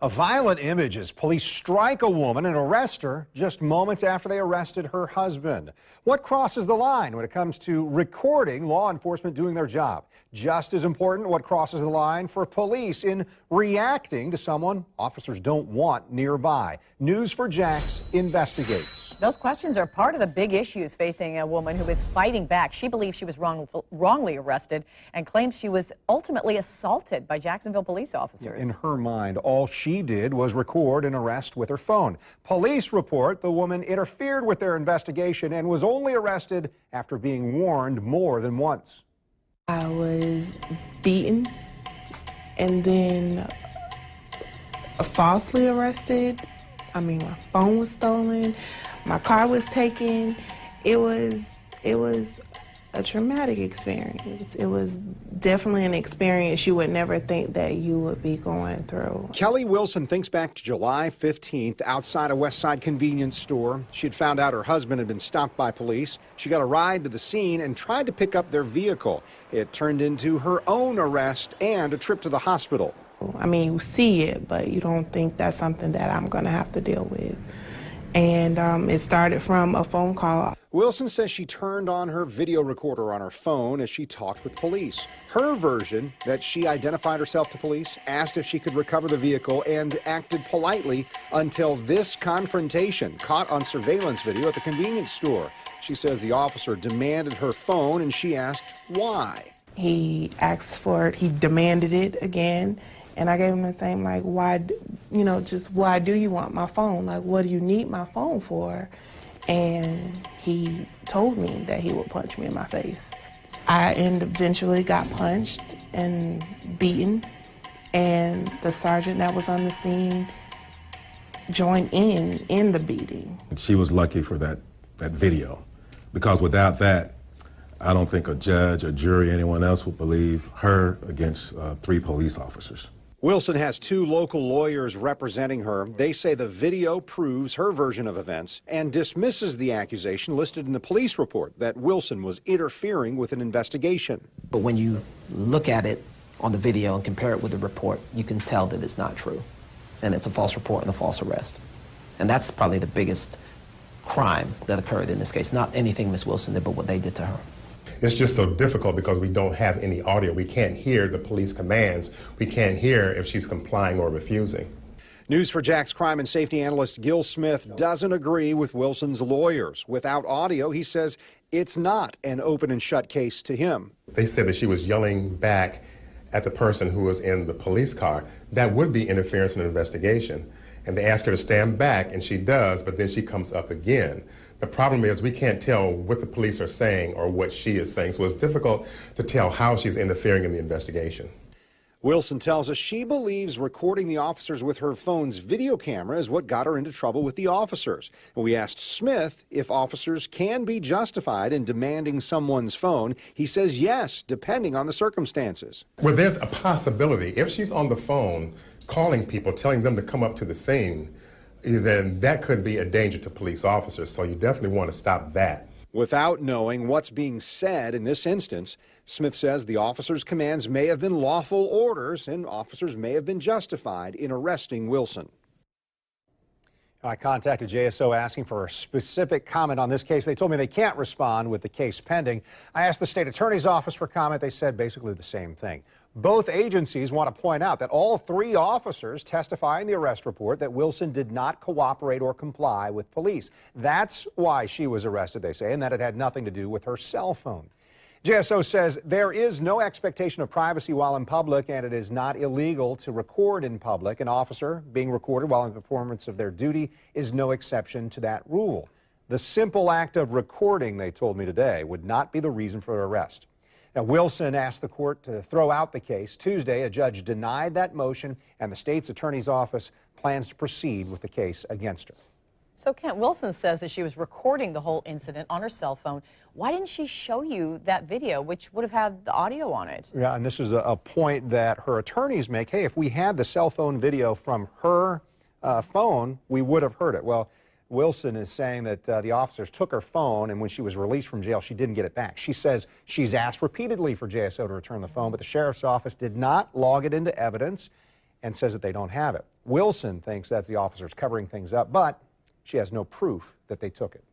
A violent image as police strike a woman and arrest her just moments after they arrested her husband. What crosses the line when it comes to recording law enforcement doing their job? Just as important, what crosses the line for police in reacting to someone officers don't want nearby? News4JAX investigates. Those questions are part of the big issues facing a woman who is fighting back. She believes she was wrongly arrested and claims she was ultimately assaulted by Jacksonville police officers. In her mind, all she did was record an arrest with her phone. Police report the woman interfered with their investigation and was only arrested after being warned more than once. I was beaten and then falsely arrested. My phone was stolen. My car was taken. It was a traumatic experience. It was definitely an experience you would never think that you would be going through. Kelly Wilson thinks back to July 15th outside a West Side convenience store. She had found out her husband had been stopped by police. She got a ride to the scene and tried to pick up their vehicle. It turned into her own arrest and a trip to the hospital. You see it, but you don't think that's something that I'm going to have to deal with. And it started from a phone call. Wilson says she turned on her video recorder on her phone as she talked with police. Her version, that she identified herself to police, asked if she could recover the vehicle, and acted politely until this confrontation caught on surveillance video at the convenience store. She says the officer demanded her phone and she asked why. He asked for it, he demanded it again. And I gave him the same, why, just why do you want my phone? What do you need my phone for? And he told me that he would punch me in my face. I eventually got punched and beaten, and the sergeant that was on the scene joined in the beating. She was lucky for that video, because without that, I don't think a judge, a jury, anyone else would believe her against 3 police officers. Wilson has 2 local lawyers representing her. They say the video proves her version of events and dismisses the accusation listed in the police report that Wilson was interfering with an investigation. But when you look at it on the video and compare it with the report, you can tell that it's not true. And it's a false report and a false arrest. And that's probably the biggest crime that occurred in this case. Not anything Ms. Wilson did, but what they did to her. It's just so difficult because we don't have any audio. We can't hear the police commands. We can't hear if she's complying or refusing. News4JAX crime and safety analyst Gil Smith doesn't agree with Wilson's lawyers. Without audio, he says it's not an open and shut case to him. They said that she was yelling back at the person who was in the police car. That would be interference in an investigation. And they ask her to stand back, and she does, but then she comes up again. The problem is we can't tell what the police are saying or what she is saying, so it's difficult to tell how she's interfering in the investigation. Wilson tells us she believes recording the officers with her phone's video camera is what got her into trouble with the officers. And we asked Smith if officers can be justified in demanding someone's phone. He says yes, depending on the circumstances. Well, there's a possibility. If she's on the phone calling people, telling them to come up to the scene, then that could be a danger to police officers, so you definitely want to stop that. Without knowing what's being said in this instance, Smith says the officers' commands may have been lawful orders and officers may have been justified in arresting Wilson. I contacted JSO asking for a specific comment on this case. They told me they can't respond with the case pending. I asked the state attorney's office for comment. They said basically the same thing. Both agencies want to point out that all 3 officers testify in the arrest report that Wilson did not cooperate or comply with police. That's why she was arrested, they say, and that it had nothing to do with her cell phone. JSO says there is no expectation of privacy while in public, and it is not illegal to record in public. An officer being recorded while in performance of their duty is no exception to that rule. The simple act of recording, they told me today, would not be the reason for arrest. Now, Wilson asked the court to throw out the case. Tuesday, a judge denied that motion, and the state's attorney's office plans to proceed with the case against her. So Kent, Wilson says that she was recording the whole incident on her cell phone. Why didn't she show you that video, which would have had the audio on it? Yeah, and this is a point that her attorneys make. Hey, if we had the cell phone video from her phone, we would have heard it. Well, Wilson is saying that the officers took her phone, and when she was released from jail, she didn't get it back. She says she's asked repeatedly for JSO to return the phone, but the sheriff's office did not log it into evidence. and says that they don't have it. Wilson thinks that the officers covering things up, but she has no proof that they took it.